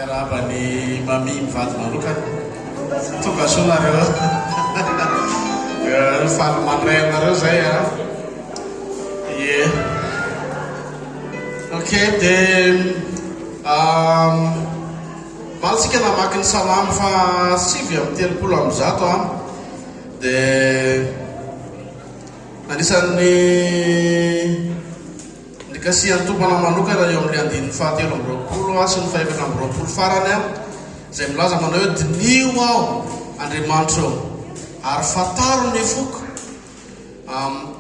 Karabany mami mivady manokana tonga sonareo faly mandray aminareo zay a ye ok dia malitsika namaky ny salamy fa 7:30 a dia anisan'ny nikasihan'ny tompana manokana eo amin'ny 7:30 sy ny 4:20 farany a zay milaza manao hoe dinio aho Andriamanitra eo ary fataro ny foko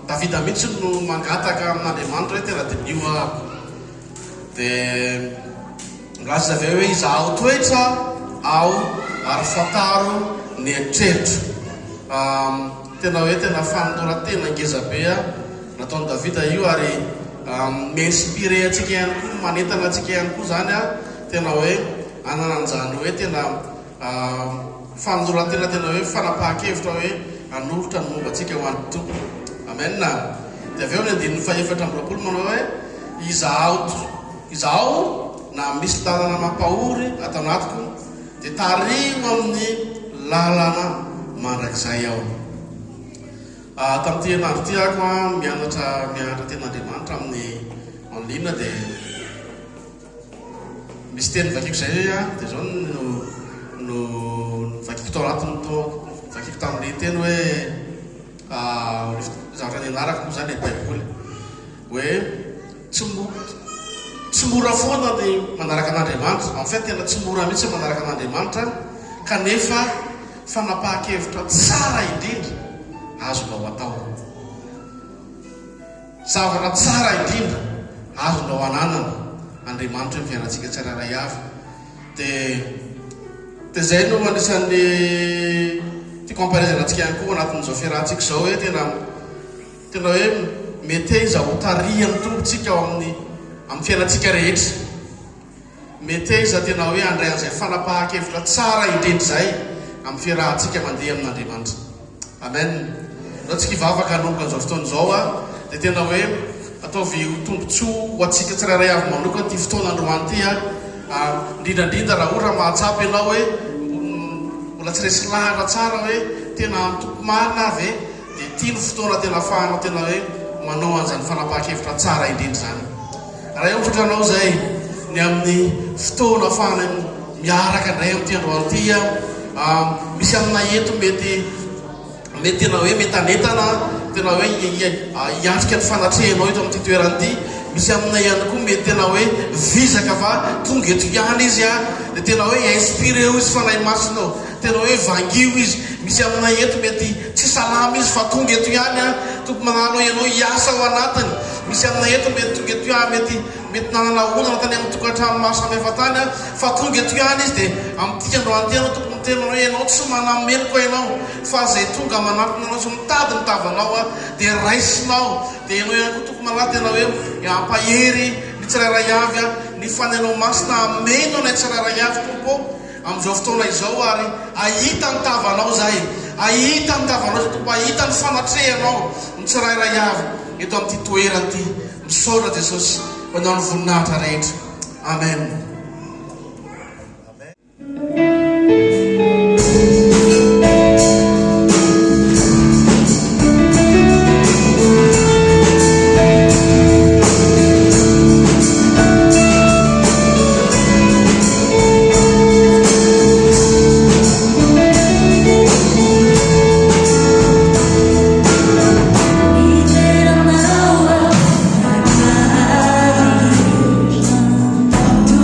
Davida mihitsy no mangataka amin'Andriamanitra hoe tena dinio aho dia milaza avy hoe izaho toetra aho ary fataro ny eritreritro tena hoe tena fanondoran-tena ngezabe a nataony Davida io ary mi-inspiré atsika ihany koa manentana atsika ihany koa zany a tena hoe anananjany hoe tena fanondoran-tena tena hoe fanapahan-kevitra hoe anolotra ny momba atsika ho an'ny tompo amen na dia avy eo ny 4:20 manao hoe izaho na misy lalana mampahory atao anatiko dia tario amin'ny lalana mandrakizay aho tamin'ity henandro ty ako a mianatra ten'Andriamanitra amin'ny en ligne dia misy teny vakiko zay a dia zao no vakiko tao anatiny vakiko tamin'ny teny hoe zavatra ny anarako moa zany baiboly hoe tsy mora foana ny manaraka an'Andriamanitra en fait tena tsy mora mihitsy manaraka an'Andriamanitra kanefa fanapahan-kevitra tsara indrindra azonao atao zavatra tsara indrindra azonao ananana Andriamanitra ny fiainantsika tsirairay avy dia zay no anisan'ny ty comparisonantsika ihany koa anatin'izao fiarahantsika zao hoe tena hoe mety iza ho tarihan'ny tompontsika ao amin'ny fiainantsika rehetra mety iza tena hoe andray an'izay fanapahan-kevitra tsara indrindra zay amin'ny fiarahantsika mandeha amin'Andriamanitra amen zao tsika ivavaka hanomboka an'izao fotoana izao a dia tena hoe ataovy tombotsoa ho atsika tsirairay avy manokana ty fotoana androany ty a indrindrandrindra raha ohatra mahatsapy ianao hoe mbola tsy resy lahatra tsara hoe tena tompo marina avy dia ty ny fotoana tena ahafahanao tena hoe manao an'izany fanapahan-kevitra tsara indrindra zany raha eo mifotranao zay ny amin'ny fotoana ahafahana miaraka indray amin'ity androany ty a misy amina eto mety tena hoe metanetana tena hoe hiatrika ny fanatrehanao eto amin'ity toeran'ity misy amina ihany koa mety tena hoe vizaka fa tonga eto ihany izy a dia tena hoe inspiré izy fanahy masinao tena hoe vangio izy misy amina eto mety tsy salama izy fa tonga eto ihany a tompo manalo ianao hiasa ao anatiny misy amina eto mety tonga eto ihany mety nanana onana tany amin'ny tokantrano maro samihafa tany a fa tonga eto ihany izy dia amin'ity androany anao tompo tena hoe ianao tsy manameloko ianao fa zay tonga manatona anao sy mitady ny tavanao a dia raisinao dia ianao ihany koa tompo malahy tena hoe ampahery ny tsirairay avy a ny fanenao masina ameno nay tsirairay avy tompo amin'izao fotoana izao ary ahita ny tavanao zay ahita ny tavanao zay tompo ahita ny fanatrehanao ny tsirairay avy eto amin'ity toerana ty misaotra Jesosy manao ny voninahitra rehetra amen. Tu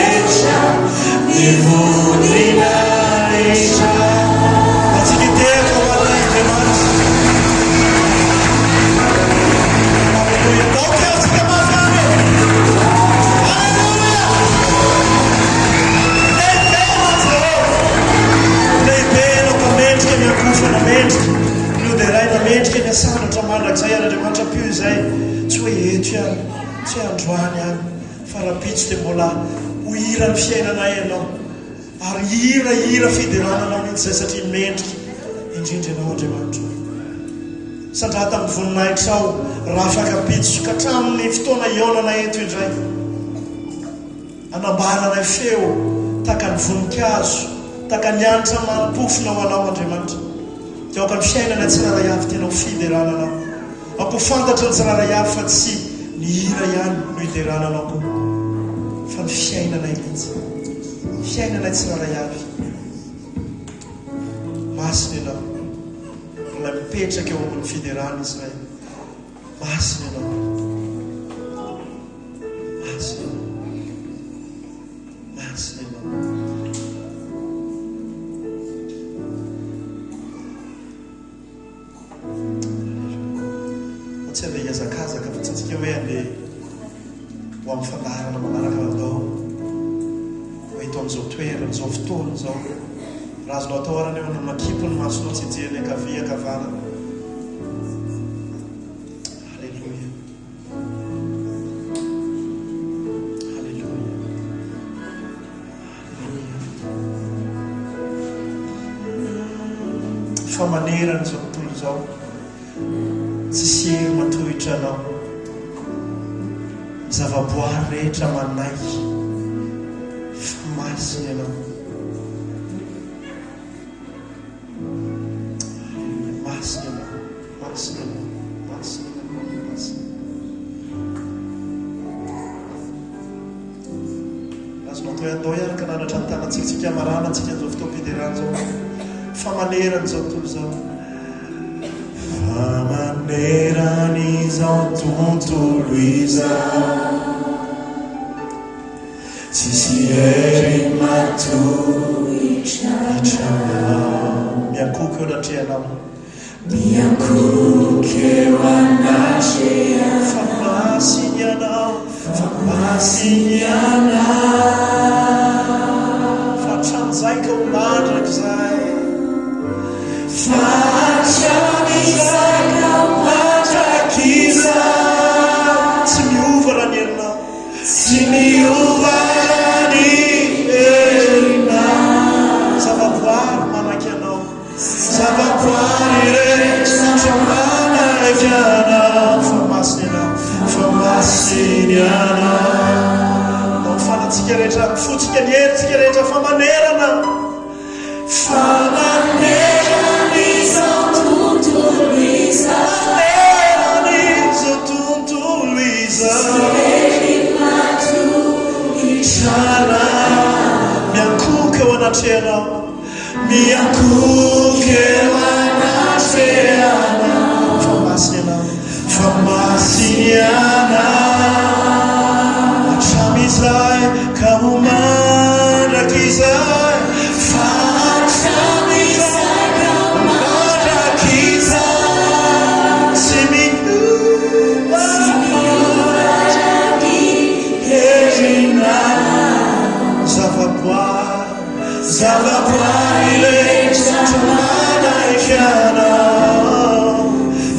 rehetra nivodrina rehetra atsikiteko hoan'Andriamanitra. Alleluia. Donc atsika mazany. Alleluia. Lehibe no mpamendrika miakofa namendrika mioderay namendrika ny asanatra mandrak'izay ary Andriamanitra pio izay tsy hoe eto ihany tsy androany ihany fa rapitso dia mbola ho hira ny fiainanay ianao ary hira fiderananao mihitsy izay satria mendrika indrindra ianao Andriamanitra. Satria tamin'ny voninahitrao raha fakapitso ka hatramin'ny fotoana ionana eto indray anambaranay feo taka ny voninkazo taka ny anitra mampofona ho anao Andriamanitra. Dia aoka ny fiainana tsirairay avy tena ho fiderananao ako fantatra ny tsirairay avy fa tsy ny hira ihany no hiderananao koa fa ny fiainanay mihitsy fiainanay tsirairay avy masina ianao ilay mipetraka eo amin'ny fiderana Israely. Masina ianao masina ianao masina ianao. Tsy andeha hiazakazaka fa tsy antsika hoe andeha ho amin'ny fandarana manaraka vadao ho eto amin'izao toerana izao fotoana izao raha azonao atao arany eo namakipo ny masonao tsy hijeriny akavia akavanana. Alleluia. Alleluia. Alleluia. Fa manerana izao tontolo izao tsy sery matohitra anao zavaboary rehetra manaiky fa masina ianao masina ianao masina ianao masina ianao masina. Azonao toy andao iaraka nanatra ny tanantsika marana antsika an'izao fotoam-piderana zao fa manerana izao tontolo izao maneran'izao tontolo izao tsisy hery matohitra miankoko eo anatrehanao miankoko eo anatrehanao fa masiny ianao fa masiny ianao fa hatram'izay ka ho mandrak'izay fa hatram'izay ka ho mandrak'izay tsy miova raha ny herinao tsy miova raha ny herinao zavaboary manaky anao zavaboary rehetra manaky anao fa masiny ianao fa masiny ianao no fanatsika rehetra mifotsika ny herintsika rehetra fa manerana fa maneran'izao tontolo izao maneran'izao tontolo izao miankoko eo anatrehanao miankoko eo anatrehanao fa masiny ianao fa masiny ianao hatram'izay ka ho mandrak'izay fa hatram'izay ka ho mandrak'izay tsy miova zavaboary rehetra manaky anao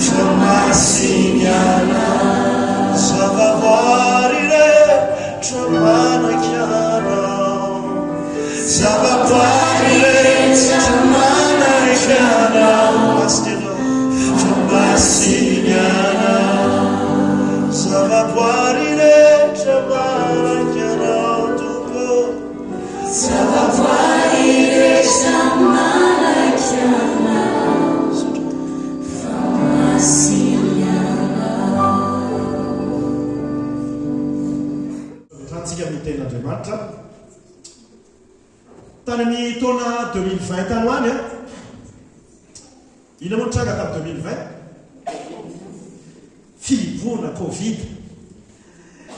fa masiny ianao zavaboary rehetra manaky anao zavaboary rehetra manaky anao masiny ianao fa masiny ianao zavaboary rehetra manaky anao tompo zavaboary rehetra manaky anao fa masiny ianao. Rahantsika mitenin'Andriamanitra tany amin'ny taona 2020 tany hoany a ina moa nitranga tamin'ny 2020 fiboana Covid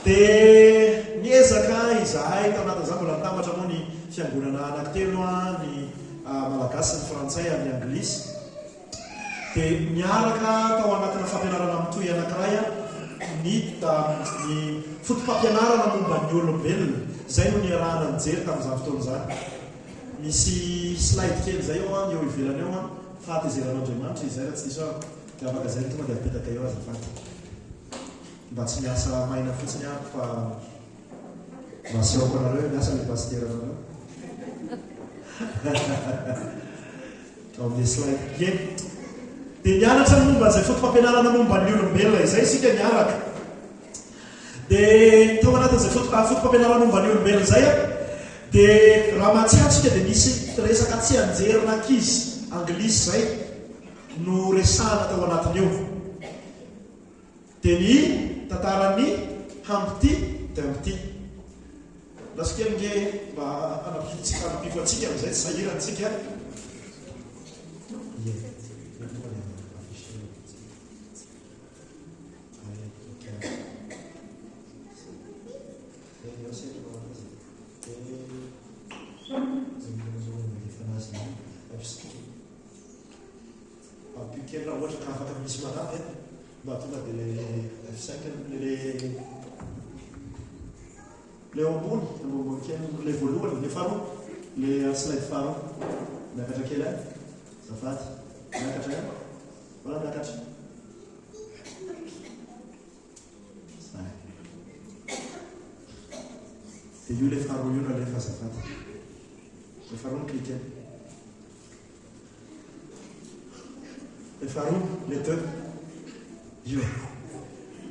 dia niezaka izahay tanaty za mbola nitambatra moa ny fiangonana anankitelo ny malagasy sy ny frantsay amin'ny anglisy dia miaraka tao anatina fampianarana mitoy anankiray ny fotom-pampianarana momba ny olombelona zay no niarahana nijery tamin'izany fotoana zany misy slide kely zay eo eo ivelany eo fahatezeran'Andriamanitra izay raha tsy diso dia afaka zay tonga dia apetaka eo azafady mba tsy miasa maina fotsiny aho fa maseoko anareo miasa le pastera anareo ao amin'le slide kely dia nianatra momba zay fotom-pampianarana momba ny olombelona izay isika niaraka dia tao anatin'izay fotom-pampianarana momba ny olombelona zay dia raha mahatsiatsika dia misy resaka tsy anjerina ankizy anglisy zay no resahana tao anatiny eo dia ny tantarany Humpty Dumpty lasikely mba anapiko atsika amin'izay tsy sahirantsika kely raha ohatra ka afaka misy manampy mba tonga dia le F5 le eo ambony kely le voalohany le faharoa le slide faharoa miakatra kely any zafady miakatra any wala miakatra dia io le faharoa io na lefa zafady le faharoa ny cliqueny le faharoa le deux io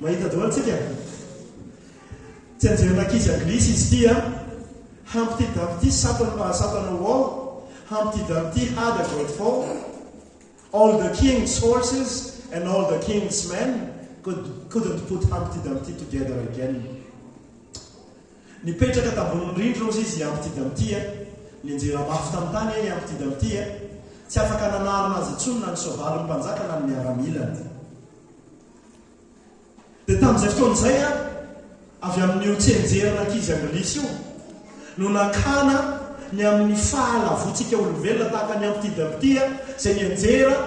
mahita daholo tsika tsy anjeren'ankizy anglisy izy ity Humpty Dumpty sat on a wall. Humpty Dumpty had a great fall. All the king's horses and all the king's men couldn't put Humpty Dumpty together again. Nipetraka tambonin'ny rindro izy Humpty Dumpty ninjera mafy tamin'ny tany Humpty Dumpty tsy afaka nanarina azy intsony na ny soavaly ny mpanjaka na ny miaramilany dia tamin'izay fotoan'izay avy amin'io tsenjeran'ankizy anglisy io no nakana ny amin'ny fahalavotsika olombelona tahaka ny Humpty Dumpty zay nianjera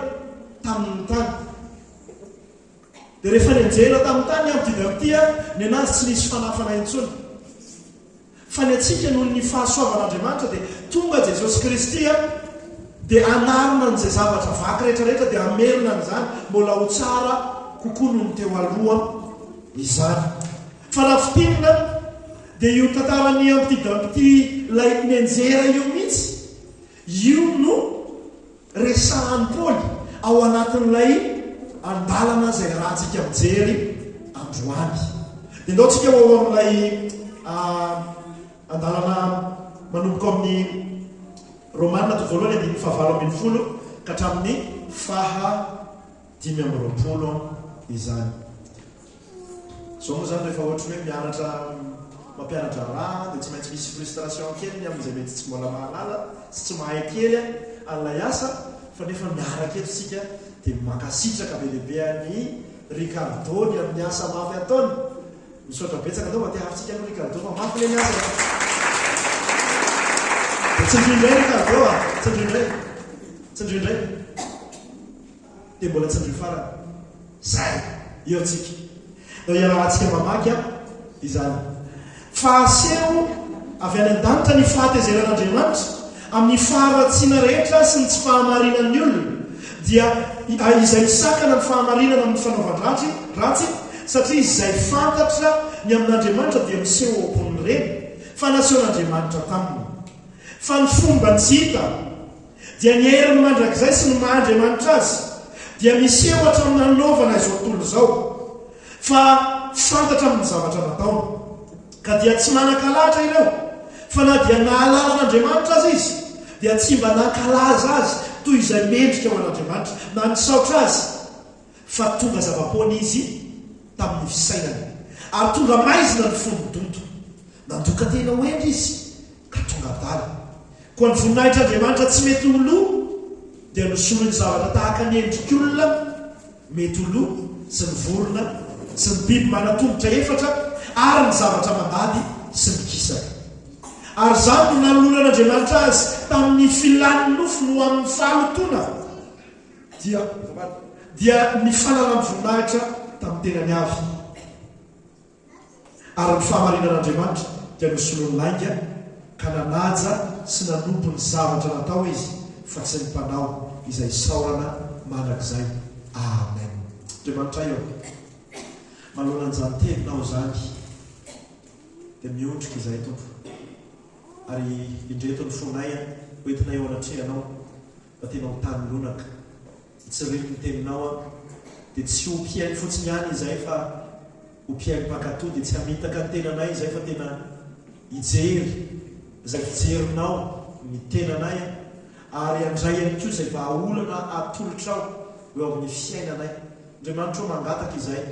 tamin'ny tany dia rehefa nianjera tamin'ny tany Humpty Dumpty ny anazy tsy nisy fanafana intsony fa ny atsika noho ny fahasoavan'Andriamanitra dia tonga Jesosy Kristy dia anarina n'izay zavatra vaky rehetrarehetra dia amerina n'izany mbola ho tsara kokoa noho ny teo aloha izany fa lafitinina dia io tantaran'ny Humpty Dumpty ilay nianjera io mihitsy io no resahan'ny Paoly ao anatin'ilay andalana zay rahantsika mijery androany dia ndao tsika ao amin'ilay andalana manomboka amin'ny Romanina to voalohany andiny fahavalo ambin'ny folo ka hatramin'ny fahadimy amby roapolo izany zao moa zany rehefa ohatra hoe mianatra mampianatra raha dia tsy maintsy misy frustration kely amin'izay mety tsy mbola mahalala sy tsy mahay kely an'ilay asa fa nefa miaraka eto sika dia makasitraka be lehibe ny Ricardo ny amin'ny asa mafy ataony misaotra betsaka andao mba te hafitsika ny Ricardo fa mafy le ny asa tsy ndrindray Ricardo tsy ndrindray dia mbola tsy ndry farany zay eo tsika da iarahantsika mamaky izany fahaseho avy any an-danitra ny fahatezeran'Andriamanitra amin'ny faharatsiana rehetra sy ny tsy fahamarinan'ny olona dia izay misakana ny fahamarinana amin'ny fanaovan-dratsy satria izay fantatra ny amin'Andriamanitra dia miseho ampon'ny reny fa nasehon'Andriamanitra taminy fa ny fomba ny hita dia ny heriny mandrakizay sy ny maha-Andriamanitra azy dia miseho hatramin'ny nanaovana izao tontolo izao fa fantatra amin'ny zavatra nataony ka dia tsy manan-kalahatra ireo fa na dia nahalala an'Andriamanitra azy izy dia tsy mba nankalaza azy toy izay mendrika ao an'Andriamanitra na nisaotra azy fa tonga zava-poana izy tamin'ny fisainany ary tonga maizina ny fondodonto nandoka tena hoendry izy ka tonga dala koa ny voninahitr'Andriamanitra tsy mety olo dia nosolo ny zavatra tahaka ny endrik'olona mety olo sy ny vorona sy ny biby manatongotra efatra ary ny zavatra mandady sy mikisaka. Ary zany no nanolonan'Andriamanitra azy tamin'ny filan'ny nofo no amin'ny fahalotona dia ny fanana amin'ny voninahitra tamin'ny tenany avy. Ary ny fahamarinan'Andriamanitra dia nosoloany lainga ka nanaja sy nanompo ny zavatra natao izy fa tsy ny mpanao izay saorana manak'izay. Amen. Andriamanitra eo malonan'izany teninao zany dia miondrika izay tompo, ary indreto ny fonay hoentina eo anatrehanao fa tena mitany lonaka itsiriny ny teninao dia tsy ho mpiainy fotsiny ihany izay fa ho mpiainy mpakatò dia tsy hamitaka ny tenanay izay fa tena hijery izay fijerinao ny tenanay, ary andray ihany koa izay vahaolana atolotrao eo amin'ny fiainanay. Andriamanitra o mangataka izay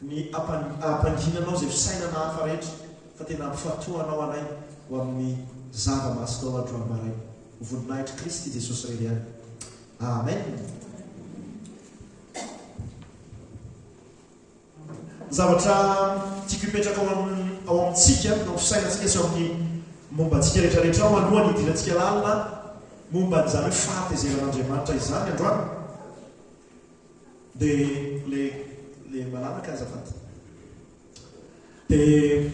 ny ampanginanao izay fisainana hafa rehetra fa tena ampifatohanao anay ho amin'ny zava-masonao androany maray. Voninahitra Kristy Jesosy irery ihany. Amen. Zavatra tiako hipetraka ao amintsika no fisainantsika sy ao amin'ny mombantsika rehetrarehetra ao alohan'ny hidirantsika lalina momba n'izany hoe fahatezeran'Andriamanitra izany androany dia le malalaka azafady dia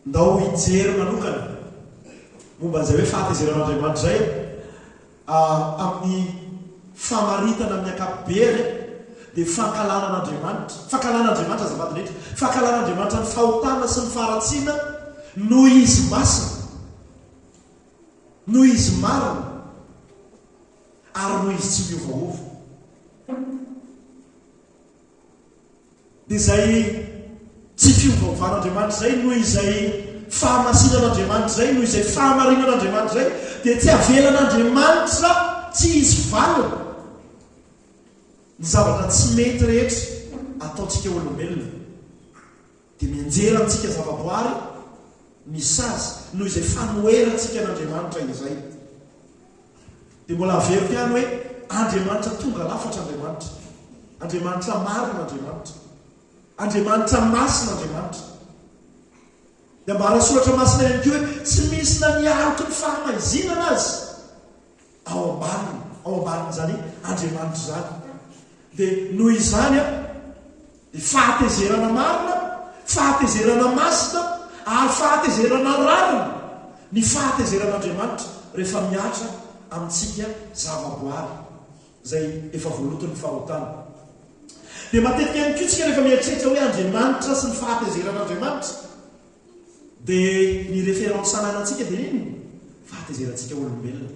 ndao hijery manokana momba n'izay hoe fahatezeran'Andriamanitra zay amin'ny famaritana amin'ny ankapobeny dia fankalanan'Andriamanitra azafady rehetra, fankalan'Andriamanitra ny fahotana sy ny faharatsiana noho izy masina, noho izy marina, ary noho izy tsy miovaova. Dia izay tsy fiovaovan'Andriamanitra zay noho izay fahamasinan'Andriamanitra zay, noho izay fahamarinan'Andriamanitra zay, dia tsy avelan'Andriamanitra tsy izy valina ny zavatra tsy mety rehetra ataontsika olombelona. Dia mianjera antsika zavaboary misy azy noho izay fanoherantsika n'Andriamanitra izay. Dia mbola averiko ihany hoe Andriamanitra tonga lafatra, Andriamanitra marina, Andriamanitra masina, dia mbara soratra masina ihany koa hoe tsy misy na niaroko ny fahamaizinana azy ao ambanin'izany Andriamanitra zany. Dia noho izany dia fahatezerana marina, fahatezerana masina, ary fahatezerana rarina ny fahatezeran'Andriamanitra rehefa miatra amintsika zavaboary zay efa voaloton'ny fahotana. Dia matetika ihany koa tsika rehefa mieritreritra hoe Andriamanitra sy ny fahatezeran'Andriamanitra dia ny référence ananantsika dia inona? Fahatezerantsika olombelona.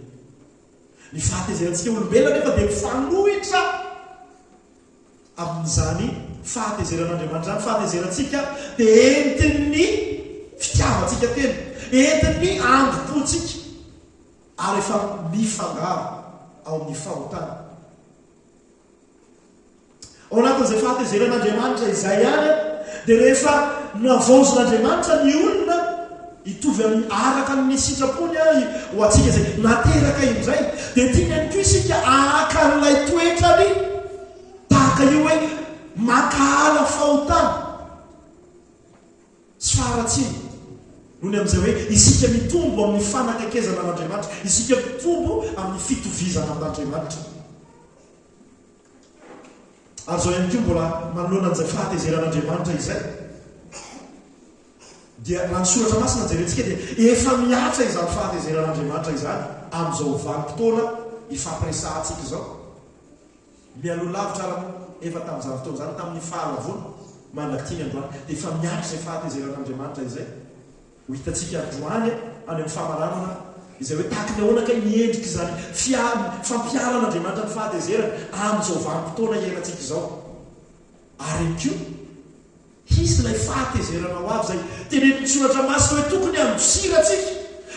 Ny fahatezerantsika olombelona nefa dia mifanohitra amin'izany fahatezeran'Andriamanitra zany. Fahatezerantsika dia entin'ny fitiavantsika tena, entin'ny androm-pontsika, ary efa mifangaro ao amin'ny fahotana. Ao anatin'izay fahatezeran'Andriamanitra izay ihany dia rehefa navaozon'Andriamanitra ny olona hitovy amin'ny araka ny sitrapony ho atsika izay nateraka indray, dia tiany ihany koa isika ahaka n'ilay toetrany tahaka io hoe makahala fahotana sy faharatsiana. Nohony amin'izay hoe isika mitombo amin'ny fanakakezana an'Andriamanitra, isika mitombo amin'ny fitovizana amin'Andriamanitra. Ary zao ihany koa mbola manoloana an'izay fahatezeran'Andriamanitra izay dia raha ny soratra masina jerentsika dia efa miatra izany fahatezeran'Andriamanitra izany amin'izao vanim-potoana ifampiresahantsika izao. Mialolavitra raha efa tamin'izany fotoana izany tamin'ny fahalavona mandrakitiny androany dia efa miatra izay fahatezeran'Andriamanitra izay. Ho hitantsika androany any amin'ny famaranana izay hoe tahaka ny ahoana ka miendrika izany fampiaran'Andriamanitra ny fahatezerana amin'izao vanim-potoana iainantsika izao. Ary koa hisy ilay fahatezerana ho avy izay tenenin'ny soratra masina hoe tokony handosiratsika,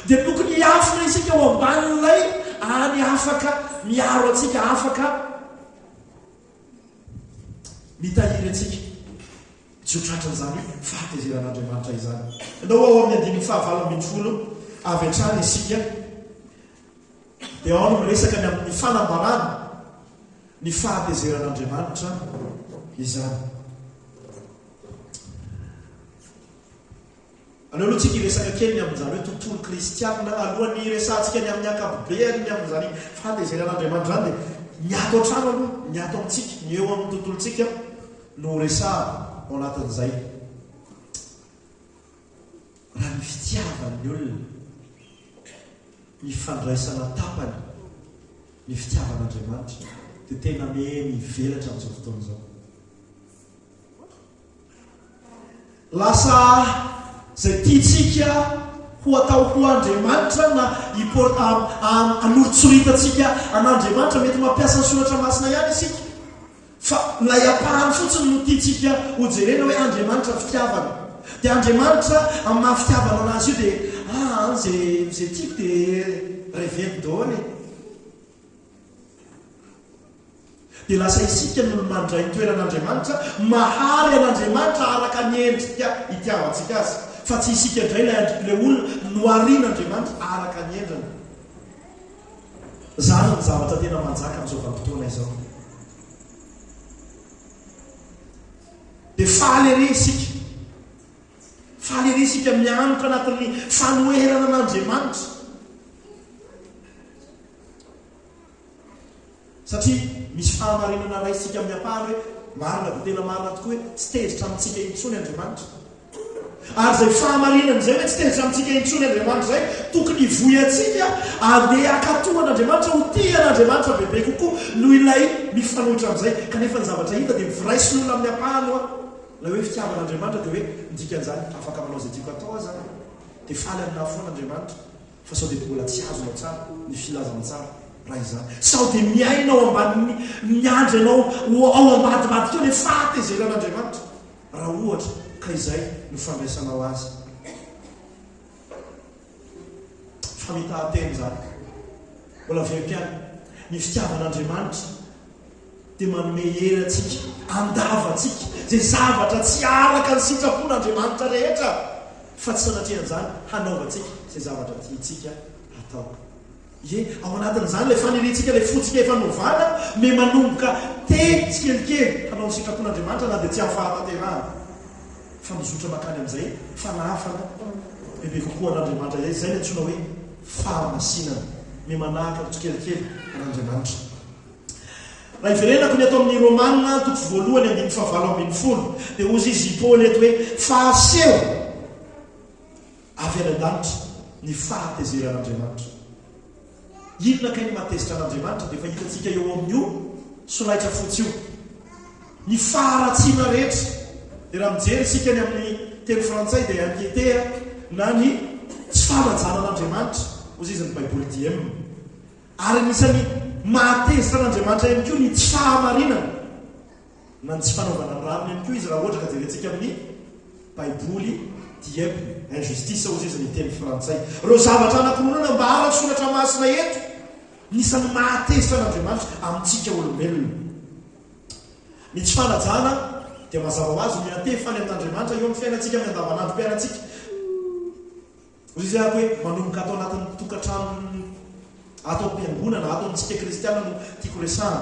dia tokony hiafina isika ao ambanin'ilay any afaka miaro atsika, afaka mitahiry atsika. Tsy ho tratran'izany fahatezeran'Andriamanitra izany. Ianao ao amin'ny andininy fahavalo-ambinifolo avy hatrany isika dia ao no miresaka ny amin'ny fanambarana ny fahatezeran'Andriamanitra izany. anao aloha tsika iresaka kely ny amin'izany hoe tontolo kristianina alohan'ny resantsika ny amin'ny akapobeany ny amin'izany fandezeran'andriamanitra zany dia ny ato an-trano aloha ny ato amintsika ny eo amin'ny tontolotsika no resaha ao anatin'izay raha ny fitiavan'ny olona ny fandraisana tapany ny fitiavan'andriamanitra dia tena mivelatra amin'izao fotoana izao lasa zay tiatsika ho atao ho Andriamanitra na an'olotsoritatsika an'Andriamanitra mety mampiasa ny soratra masina ihany isika fa lay apahany fotsiny no tiatsika ho jerena hoe Andriamanitra fitiavana dia Andriamanitra amin'ny mahafitiavana anazy io dia zay tiako dia révèle daholo dia lasa isika no mandray ny toeran'Andriamanitra mahary an'Andriamanitra araka ny endrika itiavantsika azy fa tsy isika indray le olona no arian'Andriamanitra araka ny endriny zany ny zavatra tena manjaka amin'izao vanim-potoana izao dia faly ery isika mianoka anatin'ny fanoherana an'Andriamanitra satria misy fahamarinana ray isika amin'ny apahany hoe marina dia tena marina tokoa hoe tsy tezitra amintsika intsony Andriamanitra ary zay fahamarinana zay hoe tsy tezitra amintsika intsony Andriamanitra zay tokony hivoyatsika andeha akatohan'Andriamanitra ho tian'Andriamanitra bebe kokoa noho ilay mifanohitra amin'izay kanefa ny zavatra hita dia miviraisy olona amin'ny apahany oa la hoe fitiavan'Andriamanitra dia hoe midika an'izany afaka manao zay tiako atao aza dia faly amina foan'Andriamanitra fa sao dia mbola tsy azonao tsara ny filazana tsara raha izany sao dia miainao ambanin'ny miandry anao ao ambadibady keo le fahatezeran'Andriamanitra raha ohatra ka izay no fandraisanao azy famitahateny zany mbola vempiany ny fitiavan'Andriamanitra dia manome hery atsika andavatsika zay zavatra tsy araka ny sitrapon'Andriamanitra rehetra fa tsy sanatrian'izany hanaovatsika zay zavatra tiatsika atao ao anatin'izany le faniritsika le fotsika efa novana me manomboka te tsikelikely hanao ny sitrapon'Andriamanitra na dia tsy amin'ny fahatanterahana fa mizotra makany amin'izay fanafana bebe kokoa an'Andriamanitra izay zay ny antsoina hoe fahamasinana me manahaka tsikelikely an'Andriamanitra raha iverenako ny atao amin'ny Romanina toko voalohany 7:20 dia ozy izy Paoly eto hoe fahaseho avy an-danitra ny fahatezeran'Andriamanitra inona kay ny mahatezitra an'Andriamanitra dia efa hitatsika eo amin'io solaitra fotsy io ny faharatsiana rehetra dia raha mijery isika ny amin'ny teny frantsay dia inquiéter na ny tsy fahalanjana an'Andriamanitra ozy izy ny baiboly DM ary anisany mahatezitra an'Andriamanitra ihany koa ny tsy fahamarinana na ny tsy fanaovana ny rariny ihany koa izy raha ohatra ka jerentsika amin'ny baiboly DM injustice ozy izy ny teny frantsay reo zavatra anakononana mba araka solatra masina eto nisany mahatezitra an'Andriamanitra amintsika olombelona ny tsy fanajana dia mazava ho azy miantefaly amin'Andriamanitra eo amin'ny fiainantsika amin'ny andavanandro mpiainantsika ozy izy ahako hoe manomboka atao anatin'ny tokantrano atao am-piangonana atao amintsika kristiana no tiako resana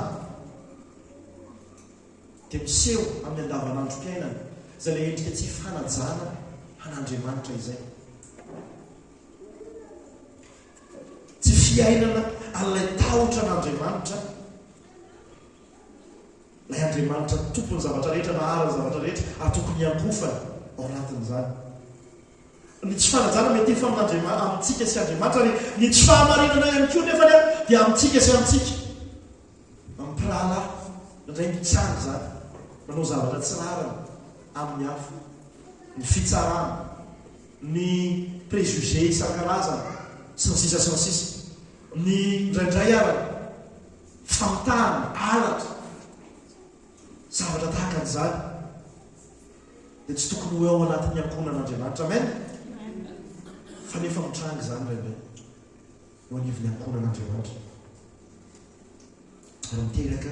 dia miseho amin'ny andavanandro mpiainana zay le endrika tsy fanajana an'Andriamanitra izay tsy fiainana an'ilay tahotra an'Andriamanitra lay Andriamanitra tompony zavatra rehetra mahara ny zavatra rehetra ary tokony hiampofana ao anatin'izany ny tsy fanajana mety efa amintsika sy Andriamanitra ary ny tsy fahamarinana ihany koa nefa dia amintsika sy amintsika mimpirahalahy indray mitsanga zany manao zavatra tsy rarana amin'ny hafa ny fitsarana ny préjugé isan-karazana sy ny sisa ny indraindray arana famitahana alatra zavatra tahaka an'izany dia tsy tokony ho eo anatin'ny ankonan'Andriamanitra amen fa nefa mitranga zany rabe ho anivony ankonan'Andriamanitra ary miteraka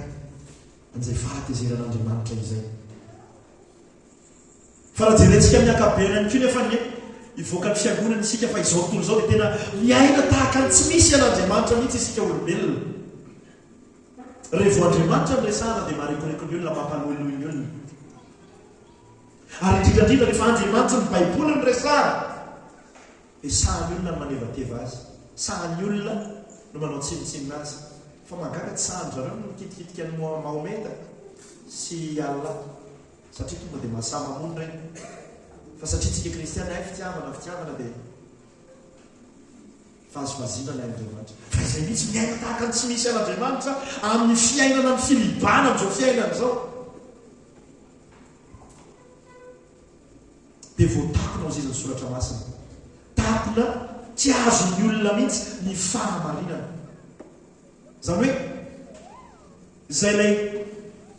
an'izay fahatezeran'Andriamanitra izay fa raha jerentsika amin'ny akabeany ihany koa nefa ny ivoaka ny fiangonana isika fa izao tontolo izao dia tena miaina tahaka ny tsy misy an'Andriamanitra mihitsy isika olombelona revo Andriamanitra ny resana dia maharekoreko ny olona mampanolony ny olona ary indrindrandrindra rehefa Andriamanitra ny baiboly ny resana dia sahan'ny olona no manevateva azy, sahan'ny olona no manao tsinitsinina azy. Fa mahagaga tsy sahan'ny zareo no mikitikitika ny Mahometa sy Allah, satria tonga dia mahasamamono regny. Fa satria tsika kristiana hay fitiavana dia fahazovaziana ilay Andriamanitra. Fa izay mihitsy miaina tahaka ny tsy misy an'Andriamanitra amin'ny fiainana amin'ny filibana amin'izao fiainana izao. Dia voatakona ao zay soratra masina, takona tsy azon'ny olona mihitsy ny fahamarinana. Zany hoe izay ilay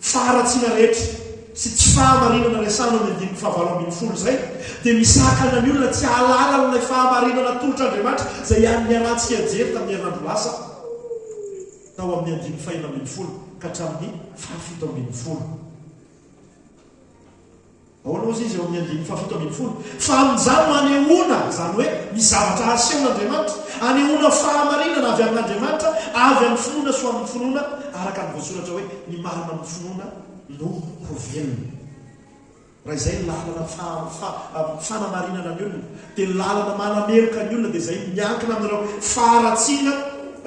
faharatsiana rehetra sy tsy fahamarinana resana ny 5:20 zay, dia misakana ny olona tsy ahalala n'ilay fahamarinana tolotr'Andriamanitra izay ian'ny arantsika jery tamin'ny herinandro lasa tao amin'ny 5:20 ka hatramin'ny 7:20. Ahoana ozy izy eo amin'ny 7:20? Fa amin'izany no anehoana, izany hoe ny zavatra asehon'Andriamanitra, anehoana fahamarinana avy amin'Andriamanitra, avy amin'ny finoana so amin'ny finoana, araka ny voasoratra hoe ny marina amin'ny finoana no ho velona. Raha izay ny lalana fanamarinana ny olona, dia ny lalana manameroka ny olona, dia izay miankina amin'ireo faharatsiana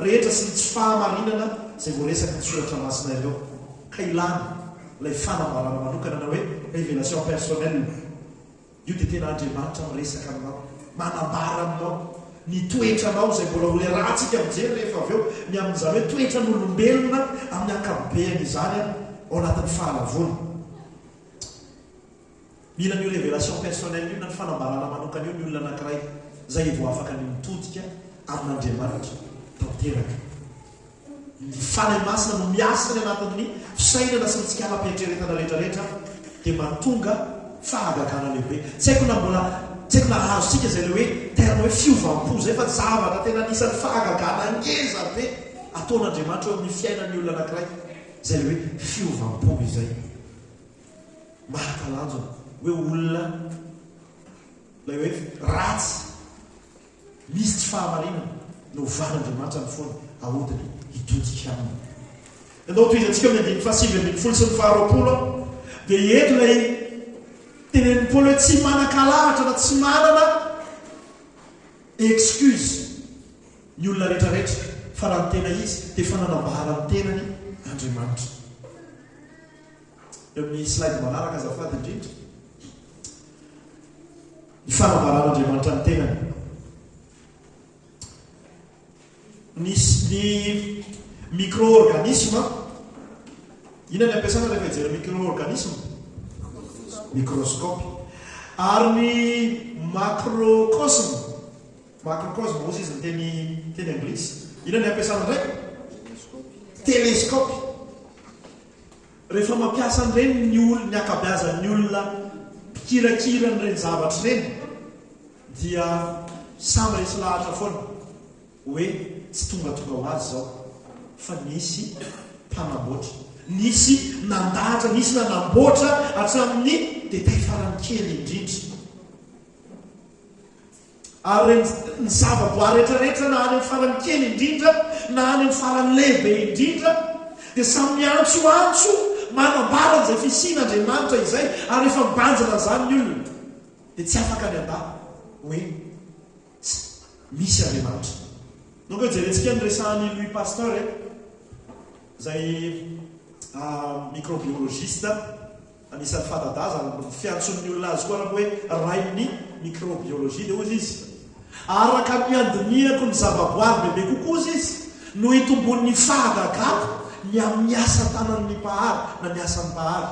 rehetra sy ny tsy fahamarinana izay voaresaka ny soratra masina ireo. Ka ilana ilay fanamarana manokana na hoe révélation personnelle. Io dia tena Andriamanitra miresaka aminao, manambara aminao ny toetranao izay mbola ho le rahantsika mijery rehefa avy eo, ny amin'izany hoe toetra n'olombelona amin'ny ankapobeny izany ao anatin'ny fahalavona. Mila ny révélation personnelle io na ny fanambarana manokana io ny olona anankiray izay vao afaka ny mitodika amin'Andriamanitra tanteraka. Ny fanahy masina no miasa ny anatin'ny fisainana sy ny tsikala-pietreretana rehetrarehetra dia mahatonga fahagagana lehibe. Tsy haiko na ahazontsika izay le hoe terme hoe fiovampo zay, fa zavatra tena anisan'ny fahagagana ngeza be ataon'Andriamanitra eo amin'ny fiainan'ny olona anankiray, izay le hoe fiovampo izay. Mahakalanjona hoe olona ilay hoe ratsy, misy tsy fahamarinana no van'Andriamanitra ny foana ahodiny hitodika aminy. Ianao toizantsika amin'ny 5:20 sy ny 20 dia eto ilay tenen'ny Paoly hoe tsy manan-kalahatra na tsy manana excuse ny olona rehetrarehetra, fa raha ny tena izy dia fananambara ny tenany Andriamanitra. Eo amin'ny slide manaraka azafady indrindra, ny fanambaran'Andriamanitra ny tenany. Ny micro-organisme, ina ny ampiasana rehefa hijery micro-organisme? Microscope. Ary ny macrocosme ozy izy ny teny anglisy, ina ny ampiasana ndray? Telescope. Rehefa mampiasa an'ireny ny olona, ny akabeazan'ny olona mpikirakira n'ireny zavatra ireny, dia samy resy lahatra foana hoe tsy tongatonga ho azy zao, fa nisy mpanamboatra, nisy nandahatra, nisy nanamboatra hatramin'ny detay farany kely indrindra. Ary ny zavaboary rehetrarehetra na any amin'ny farany kely indrindra na any amin'ny farany lehibe indrindra dia samy miantsoantso manambara n'izay fisian'Andriamanitra izay, ary rehefa mibanjana zany ny olona dia tsy afaka ny andahy hoe misy Andriamanitra. Donc jerentsika nyresahan'ny Louis Pasteur izay microbiologiste, anisan'ny fantadaza fiantson'ny olona azy koa raha hoe rain'ny microbiologie. Dia ozy izy araka miandiniako ny zavaboary bebe kokoa izy no hitombon'ny fahagagato ny amin'ny asa tanan'ny mpahary na ny asan'ny mpahary.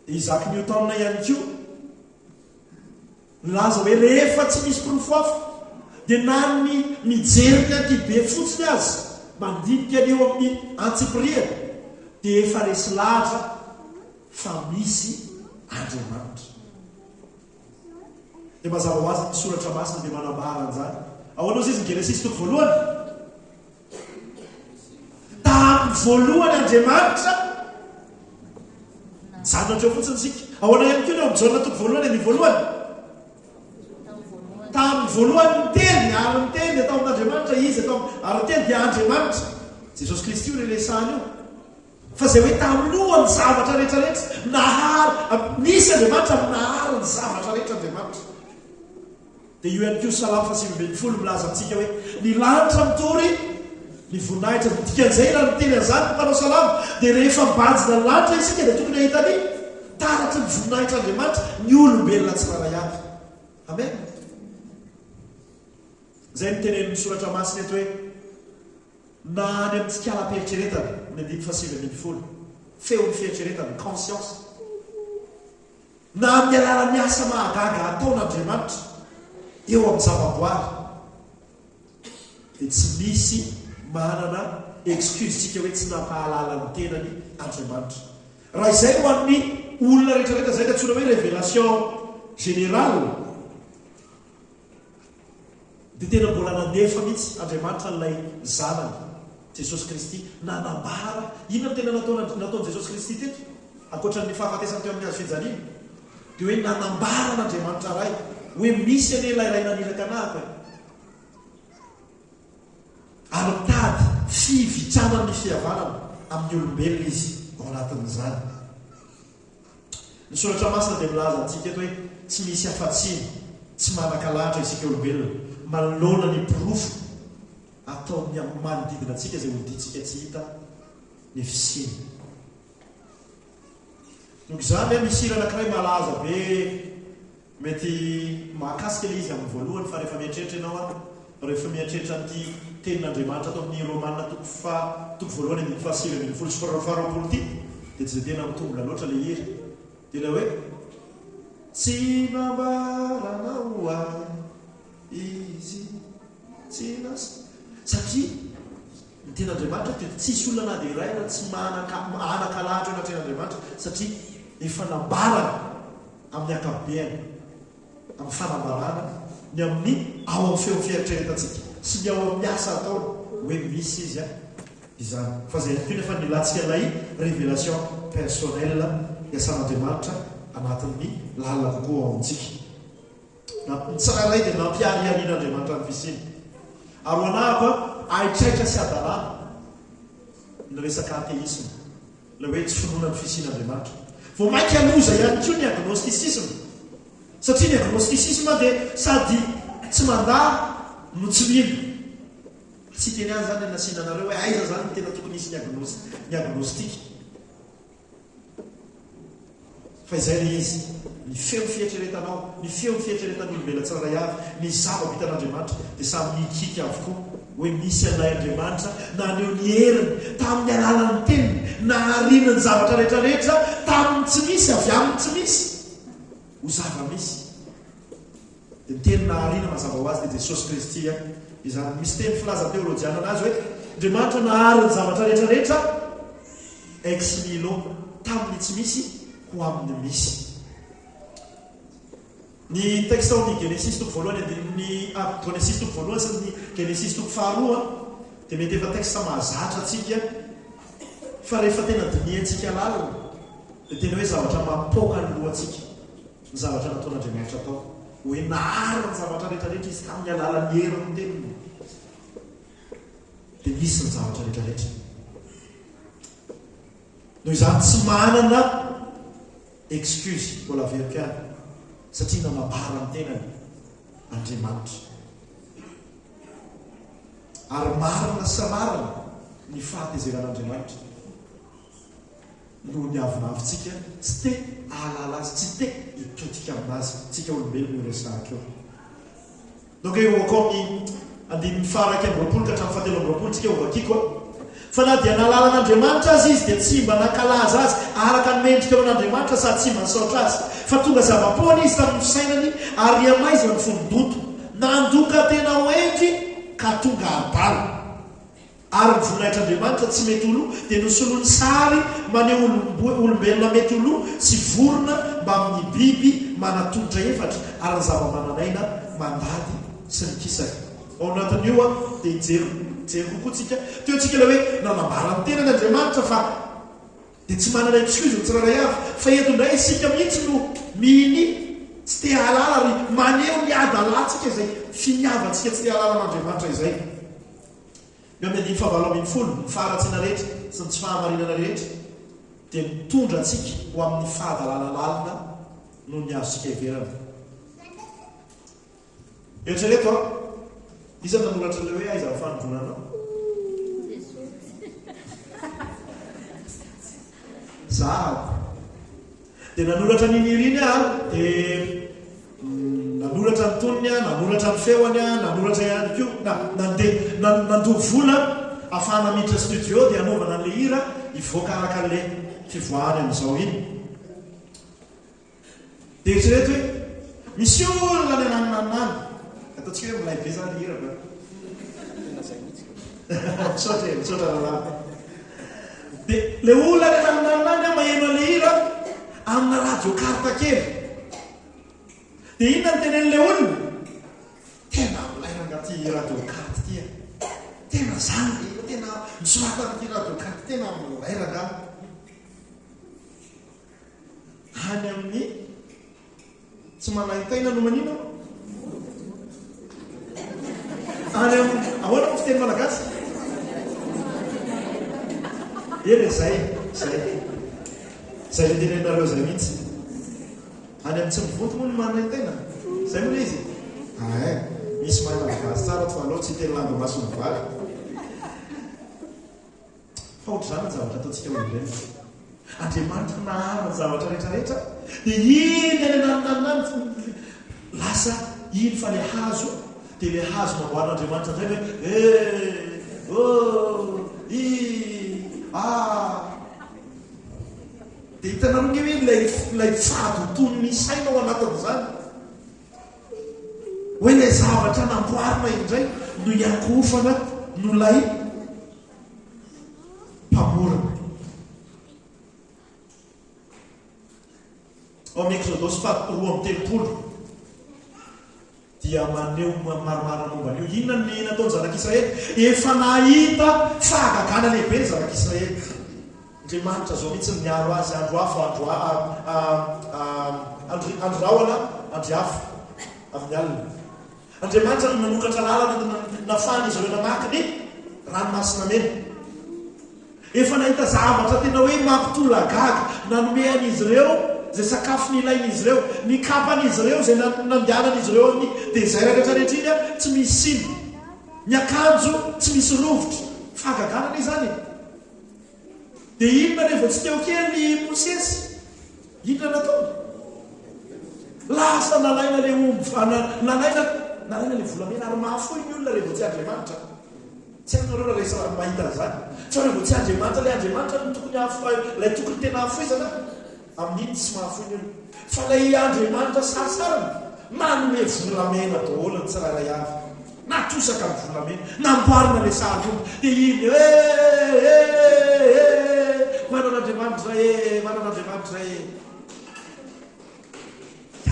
Isaac Newton ihany koa nilaza hoe rehefa tsy misy mpirofoafo dia na ny mijery ny aty be fotsiny azy mandinika ny eo amin'ny antsipiriana dia efa resy lahatra fa misy Andriamanitra. Dia mazava ho azy ny soratra masina dia manambara an'izany. Ahoana ozy izy ny Genesis toko voalohany? Tamin'ny voalohany Andriamanitra zanatra eo fotsiny sika. Ahoana ihany koa ny eo amin'ny Jaona toko voalohany ny voalohany? Tamin'ny voalohany ny teny, ary ny teny atao amin'Andriamanitra izy, ary ny teny dia Andriamanitra. Jesosy Kristy io relesahany io. Fa izay hoe tamin'ny lohany zavatra rehetrarehetra nisy Andriamanitra nahary ny zavatra rehetra Andriamanitra. dia io ihany ko salamo fa50 milaza antsika hoe ny lanitra mitory ny voninahitra dikan'izay raha niteny an'izany mpanao salamo dia rehefa mibajina ny lanitra isika dia tokony ahitany taratry ny voninahitra andriamanitra ny olombelona tsiraray avy. amen. zay nitenen'ny soratra masina eto hoe na any amin'ntsika peritreretana ny andiny fa50 feo ny fieritreretana conscience na amin'ny alalan'ny asa mahagaga ataon'andriamanitra eo amin'ny zavaboary dia tsy misy manana excuse tsika hoe tsy nampahalala ny tenany andriamanitra. raha izay ho an'ny olona rehetrarehetra zay tatsona hoe révélation générale dia tena mbola nandefa mihitsy andriamanitra n'ilay zanany jesosy kristy nanambara inona tena nataony jesosy kristy teto ankoatran'ny fahafatesany teo amin'ny azo fijaliana dia hoe nanambara n'andriamanitra ray hoe misy ane ilay ray naniraka anahako ary mitady fivitranany fihavanana amin'ny olombelona izy ao anatin'izany. ny soratra masina dia milaza antsika eto hoe tsy misy afatsiny tsy manan-kalahatra isika olombelona manoloana ny pirofo ataony amin'ny manodidina antsika izay olodintsika tsy hita ny fisiny. nok izany misy hira anankiray malaza be mety mahakasika ilay izy amin'ny voalohany fa rehefa mieritreritra ianao rehefa mieritreritra nyty tenin'andriamanitra atao amin'ny romanina toko voalohany andiny fa20 sy faharoapolo ty dia tsy zay tena mitombola loatra le hira dia la hoe tsy nambaranao a izy tsy nasa satria ny ten'andriamanitra dia tsisy olona na dia iray na tsy anakalahatra eo anaten'andriamanitra satria efa nambarana amin'ny akabeana amin'ny fanambarana ny amin'ny ao amin'ny feo fieritreretatsika sy ny ao amin'ny asa ataony hoe misy izy a izany fa zay tena efa nilatsika ilay révélation personnelle iasan'andriamanitra anatin'ny lalina kokoa ao amintsika tsararay dia nampiariarin'andriamanitra ny fisiny ary ho anahako aitraitra sy adalana ny resaka ateisme la hoe tsy finoana ny fisin'andriamanitra vo mainky aloza ihany ko ny agnosticisme satria ny agnosticisme dia sady tsy mandà no tsy mino tsy teny any zany nasinanareo hoe aiza zany tena tokony isy ny agnostika fa izay le izy ny feo fietreretanao ny feo fietreretan'olombela tsiraray avy ny zava-bitan'andriamanitra dia samy nikika avokoa hoe misy anay andriamanitra na neo ny heriny tamin'ny alalany teniny na arinany zavatra rehetrarehetra tamin'ny tsy misy avy amin'ny tsy misy ho zava misy dia miteny na arina mazava ho azy dia jesosy kristy a izany misy teny filaza teolojiana anazy hoe andriamanitra nahariny zavatra rehetrarehetra ex nihilo tamin'ny tsy misy ho amin'ny misy. ny texte ao ny genesis toko voalohany ny genesis toko voalohany sy ny genesis toko faharoa dia mety efa texte mahazatra atsika fa rehefa tena diniantsika lalina dia tena hoe zavatra mampoka ny lohantsika ny zavatra nataon'andriamanitra atao hoe nahariny zavatra rehetrarehetra izy tamin'ny alalan'ny heriny teniny dia misy ny zavatra rehetrarehetra noho izany tsy manana excuse mbola verikany satria nanambara ny tenany andriamanitra ary marina sy marina ny fahatezeran'andriamanitra noho ny avinavintsika tsy te ahalala azy tsy te hitotika aminazy tsika olombelo no resahaka eo donc eo akao ny andin'ny faraky am'roapolo ka hatramin'ny fahatelo am'roapolo tsika ovakikoa fa na dia nalalan'andriamanitra azy izy dia tsy mba nankalaza azy araka ny mendrika eo an'andriamanitra sady tsy mansaotra azy fa tonga zava-poana izy tamin'ny fisainany ary amaiza ny fondoto nandoka tena hoendry ka tonga abala ary ny voninaitr'andriamanitra tsy mety olo dia nosolony sary maneho olombelona mety olo sy vorona mba amin'ny biby manatonitra efatra ary ny zava-mananaina mandady sy nikisaka ao anatin'io a dia hijery kokoa tsika teo tsika la hoe nanambara ny tenany andriamanitra fa dia tsy manana excuse ny tsiraray avy fa eto indray isika mihitsy no mihiny tsy te halala ary maneho ny adalantsika izay finiavantsika tsy te halala n'andriamanitra izay eo amin'ny andiny fa20 ny faharatsiana rehetra sy ny tsy fahamarinana rehetra dia mitondra antsika ho amin'ny fahadalana lalina noho ny azontsika iverana eritrereto a isany nanoratra le hoe aiza fanodronanao zahako dia nanoratra niniriny a dia nanoratra ny tonony a nanoratra ny feoany a nanoratra ihany ko nandoha vola ahafahana miditra studio dia anaovana an'le hira ivoaka araka an'le fivoahany amin'izao iny dia eritrereto hoe misy olona ny ananynanany ataontsika hoe milay be zany hira ba misaotra raraha dia le olona ny ananynanany a maheno an'le hira amina radio karta kely dia inona ny tenen'le olona tena milairanga ty radio karta tya tena zany tena misoratanyty radio karta tena milairanga any amin'ny tsy manahitaina no manino any ahoana mo fiteny malagasy eny zay le tenenareo zay mihitsy any amin'ny tsy mivoto moa no manahitaina zay moa le izy misy mahay malagasy tsara fa alao tsy teny lamba maso ny vary fa ohatra zany ny zavatra ataontsika oloreny Andriamanitra naharina zavatra rehetrarehetra dia iny any ananynanany lasa iny fa le hazo dia le hazo namboarin'Andriamanitra indray dia hitanarony hoe ilay fahadotony ny saina ao anatin'izany hoe ilay zavatra namboarina indray no iakofana no lay mpamorana. Ao amin'ny Exodosy 4:3 dia maneho maromaro momba an'io. Inona ny nataony zanak'Israely? Efa nahita fahagagana lehibe ny zanak'Israely. Andriamanitra zao mihitsy miaro azy andro hafa andro rahona andro hafa avy ny alina. Andriamanitra no manokatra lalana nafahana izy ireo namaky ny ranomasina mena. Efa nahita zavatra tena hoe mampitolagaga nanome an'izy ireo zay sakafo nilain'izy ireo, ny kapan'izy ireo zay nandehanan'izy ireo amin'ny désert rehetrarehetra iny tsy misy siny, ny akanjo tsy misy rovitra, fahagaganana izany. Dia inona rehefa tsy teo kely Mosesy, inona nataony? Lasa nalaina le omby, nalaina le volamena ary mahafoy ny olona rehefa tsy Andriamanitra. Tsy hainareo raha rehefa mahita zany. Fa rehefa tsy Andriamanitra, le Andriamanitra no tokony lay tokony tena hafoizana amin'iny tsy mahafoy ny olona. Fa lay Andriamanitra sarasarany manome volamena daholo ny tsirairay avy, natosaka ny volamena, namboarina le sary omby. Dia iny manan'Andriamanitra manan'Andriamanitra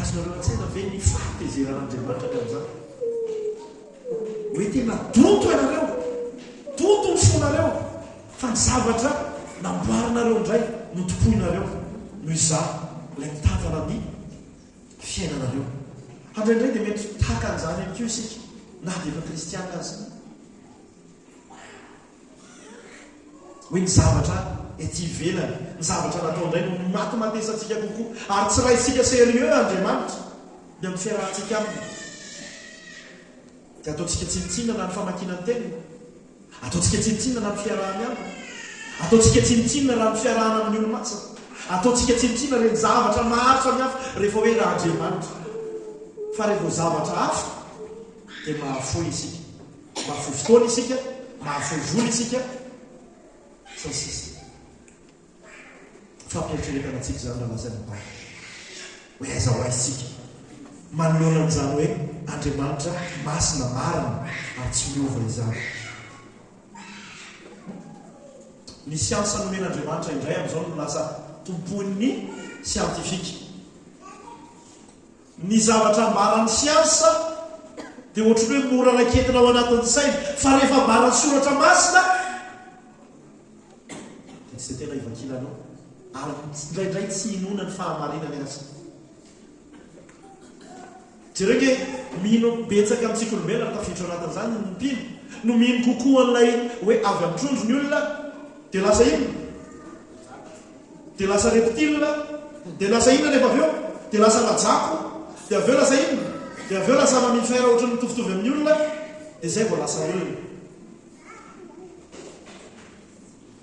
azonareo an-tsaina ve ny fahatezeran'Andriamanitra ny amin'izany? Hoe tena donto ianareo, donto ny fonareo, fa ny zavatra namboarinareo indray notompoinareo noho izany ilay mitavana ny fiainanareo. Handraindray dia mety tahaka an'izany ihany koa isika na dia efa kristiana azy, hoe ny zavatra ety ivelany, ny zavatra natao indray no matimatesantsika kokoa, ary tsy raha isika sérieux Andriamanitra ny amin'ny fiarahantsika aminy. Dia ataontsika tsinitsinana ny famakiana ny teniny, ataontsika tsinitsinana ny fiarahany aminy, ataontsika tsinitsinana raha ny fiarahana amin'ny olo-masina, ataontsika tsinitsinana reny zavatra maro samihafa rehefa hoe raha Andriamanitra. Fa rehefa zavatra hafa dia mahafoy isika, mahafoy fotoana isika, mahafoy vola isika, sasisa. Fampieritrerefana antsika zany raha lazay mibany hoe aiza ho aiza isika manoloana amin'izany hoe Andriamanitra masina marina ary tsy miova izany. Ny siansa nomen'Andriamanitra indray amin'izao no lasa tompon'ny siantifika. Ny zavatra ambaran'ny siansa dia ohatry hoe mora raketina ao anatin'ny saina, fa rehefa ambaran'ny soratra masina dia tsy tena ivakilanao ary indraindray tsy inona ny fahamarinany azy. Jereke mino betsaka amintsika olombelona tafiditra anatin'izany ny mpino no mino kokoa an'ilay hoe avy amin'ny trondro ny olona dia lasa ino? Dia lasa reptile, dia lasa inona rehefa avy eo? Dia lasa lajako, dia avy eo lasa inona? Dia dia avy eo lasa mamifera ohatra ny mitovitovy amin'ny olona dia zay vao lasa olona